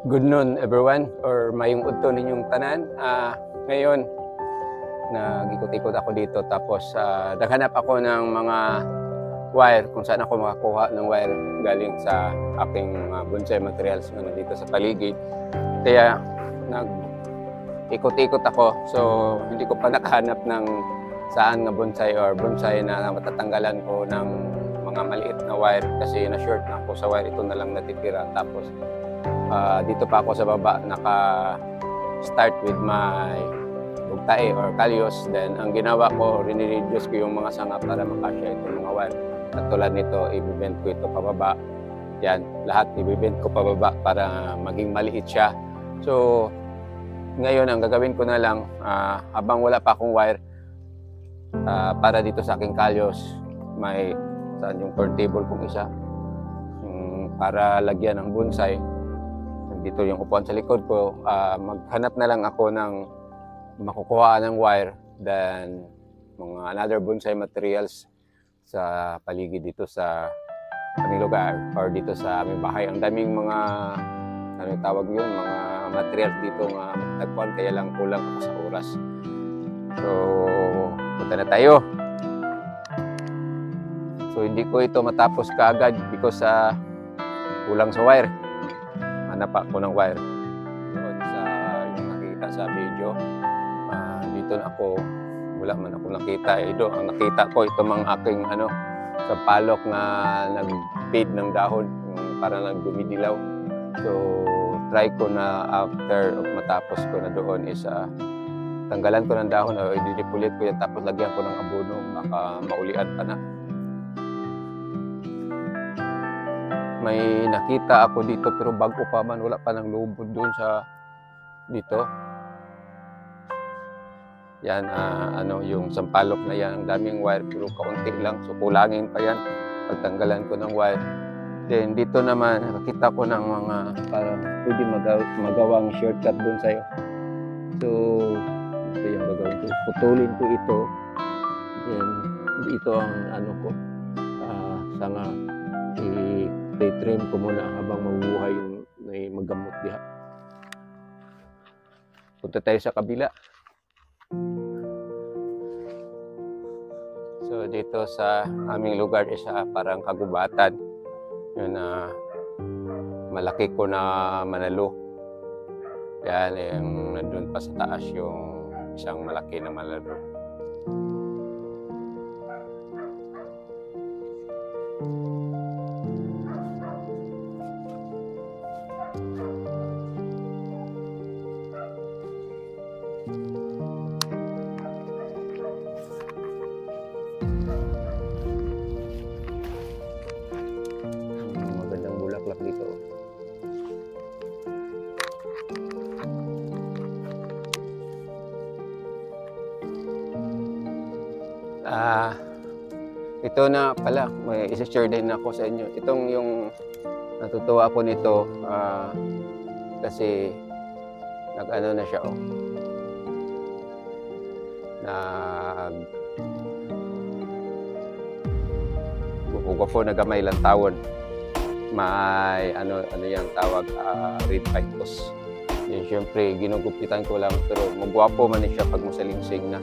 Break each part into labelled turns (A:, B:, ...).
A: Good noon everyone or mayong udto ninyong tanan. Ngayon nag-ikot-ikot ako dito tapos naghanap ako ng mga wire kung saan ako makakuha ng wire galing sa aking bonsai materials na nandito sa paligid. Kaya nag-ikot-ikot ako, so hindi ko pa nakahanap ng saan nga bonsai na matatanggalan ko ng mga maliit na wire kasi na-short na ako sa wire. Ito na lang natitira. Tapos dito pa ako sa baba naka-start with my bugtae or kalyos. Then ang ginawa ko, rini-reduce ko yung mga sanga para makasya itong mga wire. At tulad nito, i-bend ko ito pababa. Yan, lahat i-bend ko pababa para maging maliit siya. So ngayon ang gagawin ko na lang, habang wala pa akong wire para dito sa aking kalyos, may saan yung turntable kong isa para lagyan ng bonsai. Dito yung upuan sa likod ko, maghanap na lang ako ng makukuha ng wire, then mga another bonsai materials sa paligid dito sa aming lugar or dito sa aming bahay. Ang daming mga ano tawag yun, mga materials dito nga matagpuan, kaya lang kulang ako sa oras. So punta na tayo. So hindi ko ito matapos kaagad because kulang sa wire. Hanap ako ng wire doon sa yung nakita sa video. Dito na ako, wala man ako nakita. Ito ang nakita ko, ito mga aking sa palok na nag-fade ng dahon, yung para nagdumidilaw. So try ko na after matapos ko na doon is tanggalan ko ng dahon o i-depulate ko yan, tapos lagyan ko ng abono, baka maulian pa na. May nakita ako dito pero bago pa man, wala pa ng lubod doon sa dito. Yan, yung sampalok na yan, ang daming wire pero kaunti lang, so kulangin pa yan pagtanggalan ko ng wire. Then dito naman nakita ko ng mga parang pwede magawang shortcut doon sa'yo. So ito yung gagawin ko, putulin ko ito. Then ito ang ko, sanga i-trim ko muna habang mabubuhay yung may magamot diha. Punta tayo sa kabila. So dito sa aming lugar is parang kagubatan. Yun malaki ko na manalo. Yan, yung nandun pa sa taas yung isang malaki na manalo. Magandang bulaklak dito. Ito na pala, may isa-share din ako sa inyo. Itong yung natutuwa ako nito kasi nag-ano na siya, gwapo na gamay lang tawon. May ano yung tawag, red ficus. Yan, syempre ginugupitan ko lang pero magwapo man siya pag musalingsing na.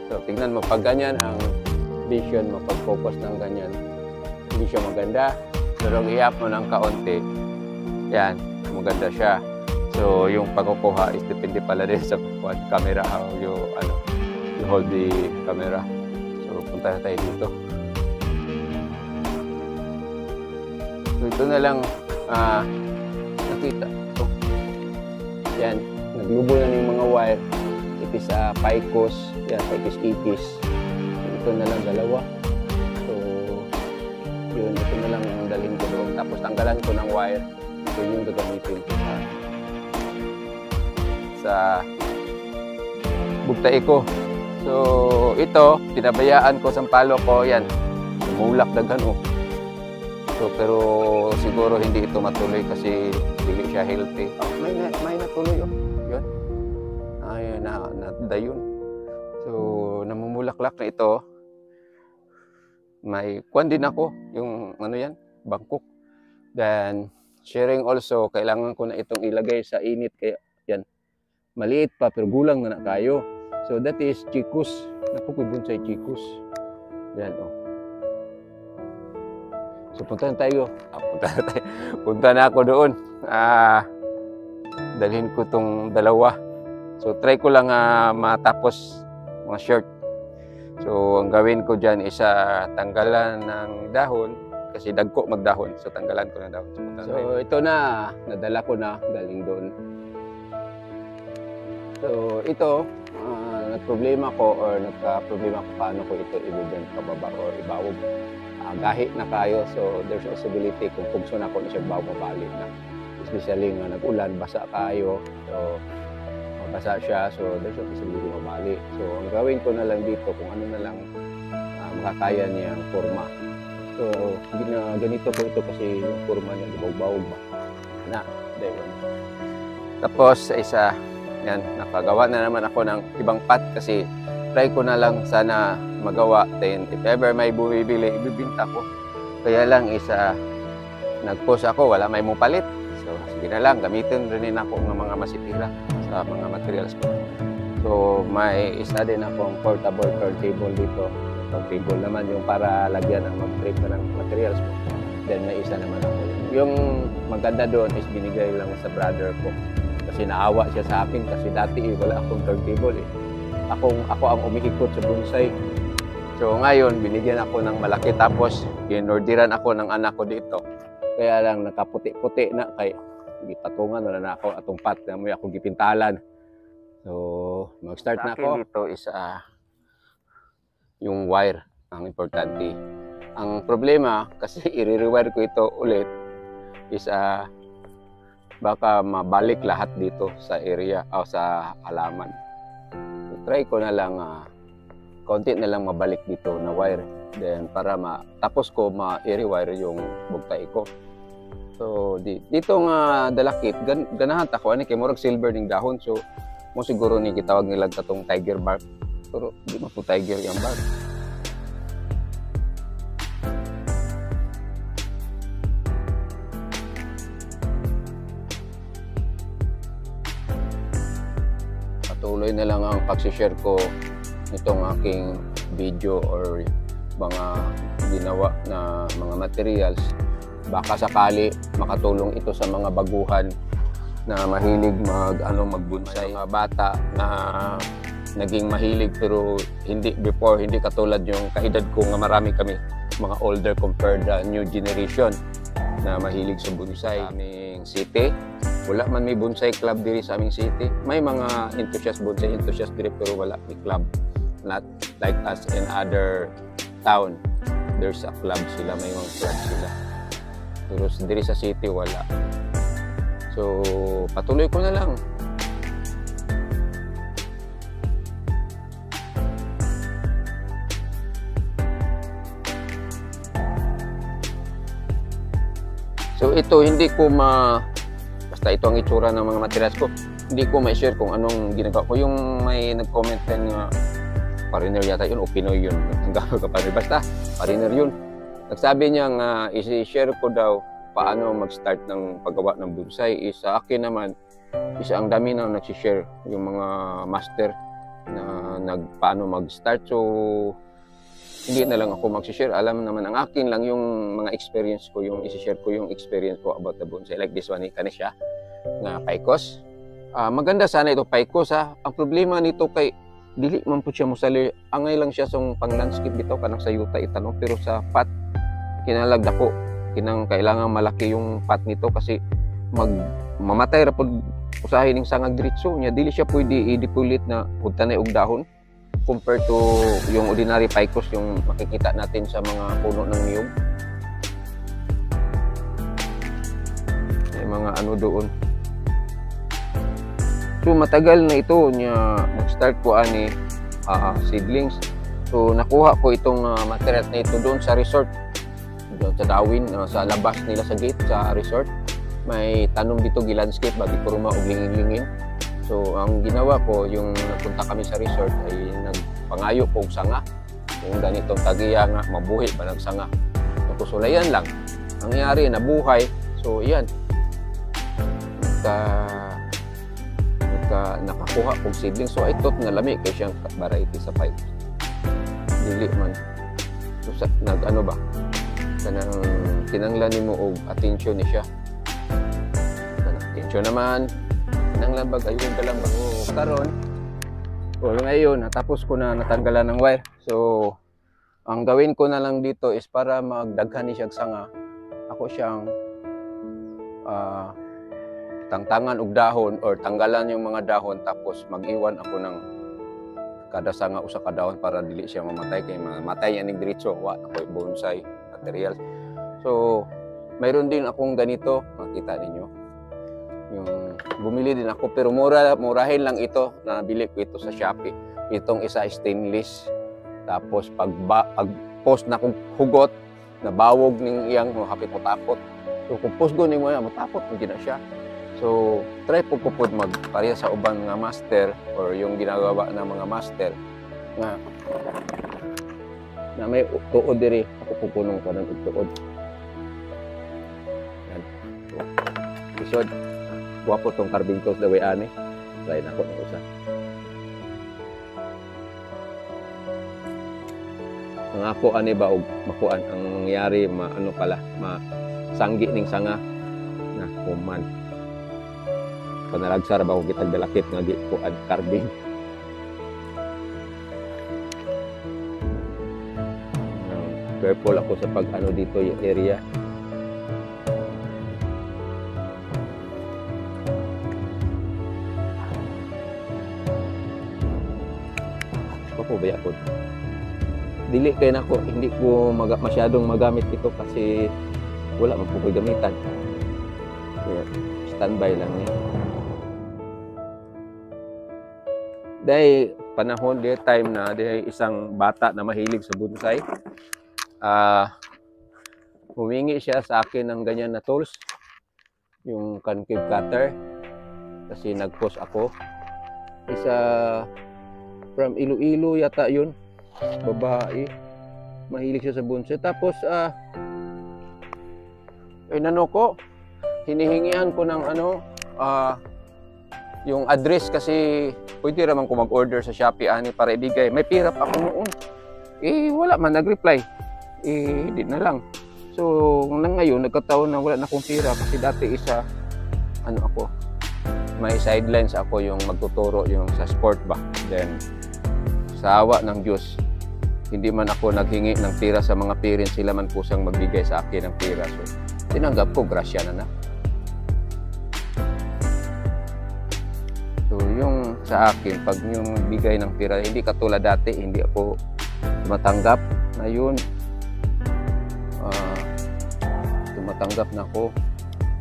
A: So tingnan mo, pag ganyan ang vision mo, pag focus ng ganyan, hindi siya maganda. Pero ihap mo ng kaunti, yan, maganda siya. So yung pagkukuha is depende pala din sa camera, how you hold the camera. So punta na tayo dito. So ito na lang nakita. So, yan, naglubo na yung mga wire. Ipis ficus, yan, ficus ipis. Ito na lang dalawa. So yun, ito na lang ang dalhin ko doon. Tapos tanggalan ko ng wire. So yung gagamitin ko sa bugtae ko. So ito, pinabayaan ko sa palo ko, yan, lumulak daghan. So pero siguro hindi ito matuloy kasi hindi siya healthy. May natuloy yun. Ayun na dayon. So namumulaklak na ito. May kwan din ako yung yan, bangkok. Then Sharing also, kailangan ko na itong ilagay sa init. Kaya yan, maliit pa pero gulang na kayo. So that is chikus. Napukoy bonsai chikus. Yan oh. So punta na tayo. Punta na ako doon. Dalhin ko tong dalawa. So try ko lang matapos mga short. So ang gawin ko dyan is tanggalan ng dahon kasi dagko magdahon. So tanggalan ko ng dahon. So ito na, nadala ko na galing doon. So ito, nagproblema ko or nagka-problema ko paano ko ito ibibenta pababa or ibawog. Gahi na kayo, so there's possibility kung pugso na ko na siya bawog mabalik na. Especially nga nag-ulan, basa kayo. So basa siya, so there's a possibility mabalik. So ang gawin ko na lang dito kung ano na lang makakaya niyang forma. So ganito po ito kasi yung forma niya bawog-bawog ba. Na, diba? Tapos isa, yan, nakagawa na naman ako ng ibang pot kasi try ko na lang sana magawa. Then if ever may bumibili, ibibinta ko. Kaya lang nag-post ako, wala may mupalit. So sige na lang, gamitin rin ako ng mga masitira sa mga materials ko. So may isa din akong portable turntable dito. Turntable naman yung para lagyan ang mag-trip ng materials mo. Then may isa naman ako. Yung maganda doon is binigay lang sa brother ko. Kasi naawa siya sa akin kasi dati wala akong turntable eh. Ako ang umiikot sa bonsai. So ngayon binigyan ako ng malaki tapos inorderan ako ng anak ko dito. Kaya lang nakaputi-puti na kay gipatungan wala na ako atong pat na mo ako gipintalan. So mag-start na ako. Dito is yung wire ang importante. Ang problema kasi i-rewire ko ito ulit is baka mabalik lahat dito sa area o sa halaman. So, try ko na lang konti na lang mabalik dito na wire. Then para tapos ko ma-rewire yung bugtay ko. So dito nga dalakit ganahan ta ko ani kay murag silver ning dahon. So mo siguro ni gitawag nila tatong tiger bark. Pero di mo po tiger yung bark. Patuloy na lang ang pag-share ko nitong aking video or mga ginawa na mga materials. Baka sakali makatulong ito sa mga baguhan na mahilig magbonsai, mga bata na naging mahilig pero hindi katulad yung kaedad ko nga marami kami mga older compared to new generation na mahilig sa bonsai. Aming city, wala man may bonsai club diri sa aming city. May mga bonsai enthusiast diri pero wala may club. Not like us in other town. There's a club sila, may mga club sila. Pero diri sa city wala. So patuloy ko na lang. So ito hindi ko basta ito ang itsura ng mga materials ko. Hindi ko ma-share kung anong ginagawa ko. Yung may nag-comment din nga foreigner yata yun o Pinoy yun. Basta foreigner yun. Nagsabi niya nga i-share ko daw paano mag-start ng paggawa ng bonsai. Sa akin naman, ang dami na nag-share yung mga master na paano mag-start. So, hindi na lang ako mag-share. Alam naman ang akin lang yung mga experience ko, yung i-share ko yung experience ko about the bonsai. Like this one, kanisya na paikos. Maganda sana ito paikos ha. Ang problema nito kay dili man po siya musali. Angay lang siya sa pang-landscape dito kanang sa yuta itanong pero sa pot kinalagda ko kailangan malaki yung pot nito kasi mamatay ra pud usahay ning sangag diretso nya dili siya pwede i-depolit na udtanay og dahon compared to yung ordinary ficus yung makikita natin sa mga puno ng niyog. May mga ano doon. So matagal na ito niya mag-start ko ani seedlings. So nakuha ko itong material na ito doon sa resort. Doon sa Darwin, sa labas nila sa gate sa resort. May tanom dito gilandscape bagi kuruma og lingin-lingin. So ang ginawa ko yung napunta kami sa resort ay nagpangayo ko og sanga. Yung ganitong tagiya nga mabuhi ba ng sanga. Nakusulayan lang. Ang nangyari nabuhay. So iyan, nakakuha kong seedling. So I thought nga lami kay siyang variety sa pipe. Dili man. So, nag-ano ba? Kanang kinanglan nimo og attention ni siya. Attention naman. Kinanglan bag ayun ka lang ba? Karon. Ngayon, natapos ko na natanggalan ng wire. So, ang gawin ko na lang dito is para magdaghan ni siya sanga. Ako siyang tangtangan og dahon or tanggalan yung mga dahon tapos mag-iwan ako ng kada sanga usa ka dahon para dili siya mamatay kay mamatay yan ning diretso wa ako bonsai materials. So mayroon din akong ganito, makita ninyo. Yung bumili din ako pero murahin lang ito, nabili ko ito sa Shopee. Itong isa stainless. Tapos pag post na kong hugot nabawog ning iyang hapit mo tapot. So kung post go nimo na matapot hindi na siya. So, try po magpareha sa uban nga master or yung ginagawa ng mga master na may tuod diri. Ako pupunong ko ng tuod. Yan. So, isod. Wapo tong carving tools the way ani. Try na ko ng usa. Ang ako ani ba og makuan ang nangyari masanggi ning sanga na kuman. Panalagsar ba kung kitag dalakit nga gikuan carving. Careful ako sa pag-ano dito yung area. Ako ba ako? Dili kay nako, hindi ko masyadong magamit ito kasi wala man po ko'y gamitan. Yeah, standby lang niya. Dahil panahon, time na dahil isang bata na mahilig sa bonsai. Humingi siya sa akin ng ganyan na tools. Yung concave cutter. Kasi nag-post ako. Isa from Iloilo yata yun. Babae. Mahilig siya sa bonsai. Tapos, inano ko, hinihingian ko ng yung address kasi pwede naman ko mag-order sa Shopee ani para ibigay. May pira pa ako noon. Wala man nag-reply. Hindi na lang. So, ngayon nagkataon na wala na akong pira kasi dati ako, may sidelines ako yung magtuturo yung sa sport ba. Then, sa awa ng Diyos, hindi man ako naghingi ng pira sa mga parents, sila man kusang magbigay sa akin ng pira. So, tinanggap ko, grasya na. So, yung sa akin, pag yung bigay ng pira, hindi katulad dati, hindi ako tumatanggap. Ngayon, tumatanggap na ako,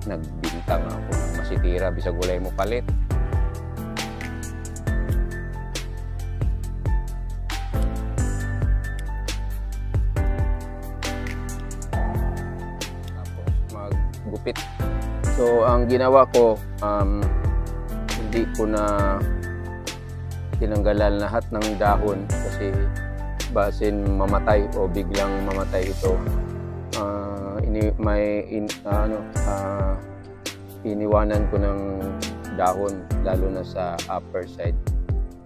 A: nagbintang ako ng masitira, bisag gulay mo palit. Tapos, maggupit. So, ang ginawa ko, hindi ko na tinanggalan lahat ng dahon kasi basin mamatay o biglang mamatay ito. Iniwanan ko ng dahon lalo na sa upper side.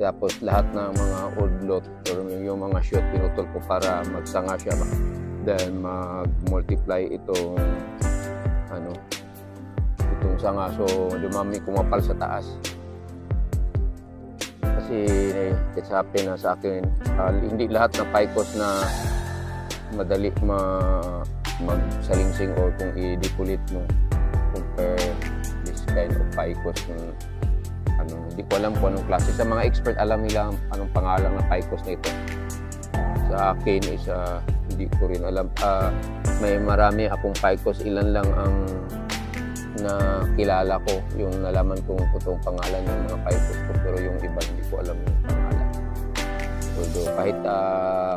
A: Tapos lahat ng mga udlot or yung mga shoot pinutol ko para magsanga siya dahil mag-multiply itong sanga. So dumami kumapal sa taas. Kasi it's happen na sa akin, hindi lahat ng Picos na madali magsalingsing or kung i-depolit mo compare this kind of Picos hindi ko alam kung anong klase. Sa mga expert alam nila anong pangalan ng Picos na ito. Sa akin is hindi ko rin alam. May marami akong Picos, ilan lang ang na kilala ko, yung nalaman kong totoong pangalan ng mga Picos ko, pero yung iba hindi ko alam yung pangalan. So, kahit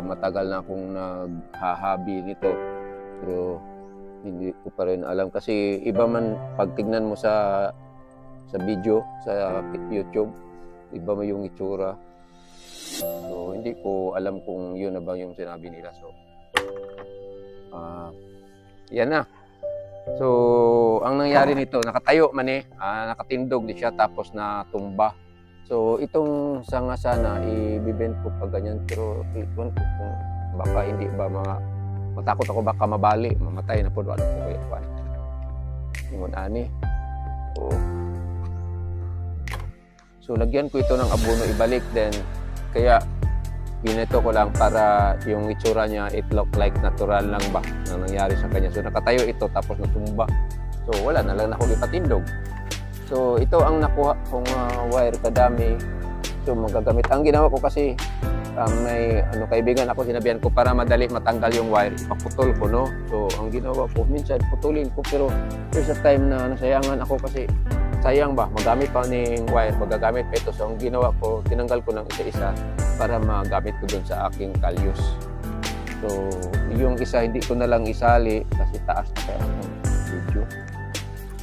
A: matagal na akong naghahabi nito, pero hindi ko pa rin alam kasi iba man pag tignan mo sa video sa YouTube, iba mo yung itsura. So hindi ko alam kung yun na ba yung sinabi nila. So yan na. So, ang nangyari nito, nakatayo man nakatindog di siya tapos natumba. So, itong sanga sana, ibibend ko pa ganyan. Pero, kung baka hindi ba matakot ako baka mabali, mamatay na po. Ano po kaya po? Ingon ani. So, lagyan ko ito ng abono, ibalik din. Kaya, ginito ko lang para yung itsura niya, it look like natural lang ba na nangyari sa kanya. So, nakatayo ito tapos natumba. So, wala na lang ako ipatindog. So, ito ang nakuha kong wire kadami. So, magagamit. Ang ginawa ko kasi, may kaibigan ako, sinabihan ko para madali matanggal yung wire, ipaputol ko, no? So, ang ginawa ko, minsan putulin ko, pero there's a time na nasayangan ako kasi sayang ba, magamit pa ng wire, magagamit pa ito. So, ang ginawa ko, tinanggal ko ng isa-isa para magamit ko dun sa aking kalyus. So, yung isa, hindi ko na lang isali kasi taas na kaya ang video.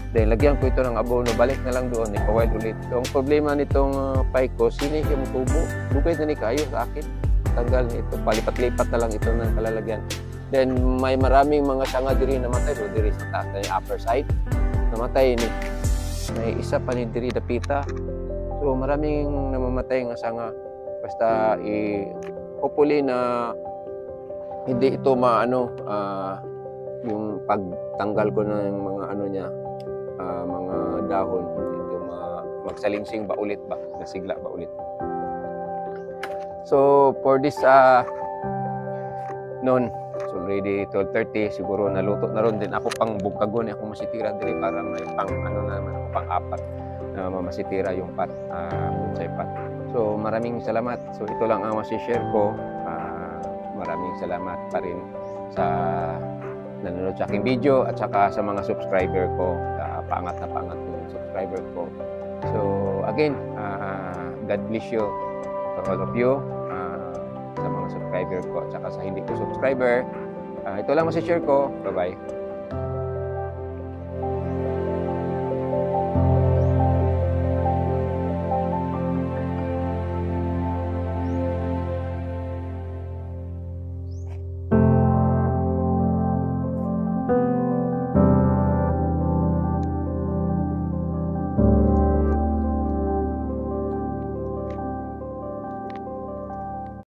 A: Then, lagyan ko ito ng abono, balik na lang doon, ipawide ulit. So, ang problema nitong pike ko, sinig yung tubo. Dugay na ni kayo sa akin. Tanggal nito, palipat-lipat na lang ito ng kalalagyan. Then, may maraming mga sanga diri namatay, so diri sa taas na yung upper side. Namatay ni. May isa pa ni diri dapita. So, maraming namamatay nga sanga. Basta, hopefully na hindi ito yung pagtanggal ko ng mga niya, mga dahon, hindi ito magsalingsing ba ulit ba, nasigla ba ulit. So, for this noon, it's already 12:30, siguro naluto na ron din ako pang bugkagon, ako masitira diri para may pang naman ako pang apat na masitira yung pat, bonsai pat. So, maraming salamat. So, ito lang ang masishare ko. Maraming salamat pa rin sa nanonood sa aking video at saka sa mga subscriber ko, paangat na paangat yung subscriber ko. So, again, God bless you to all of you, sa mga subscriber ko at saka sa hindi ko subscriber. Ito lang masishare ko. Bye-bye.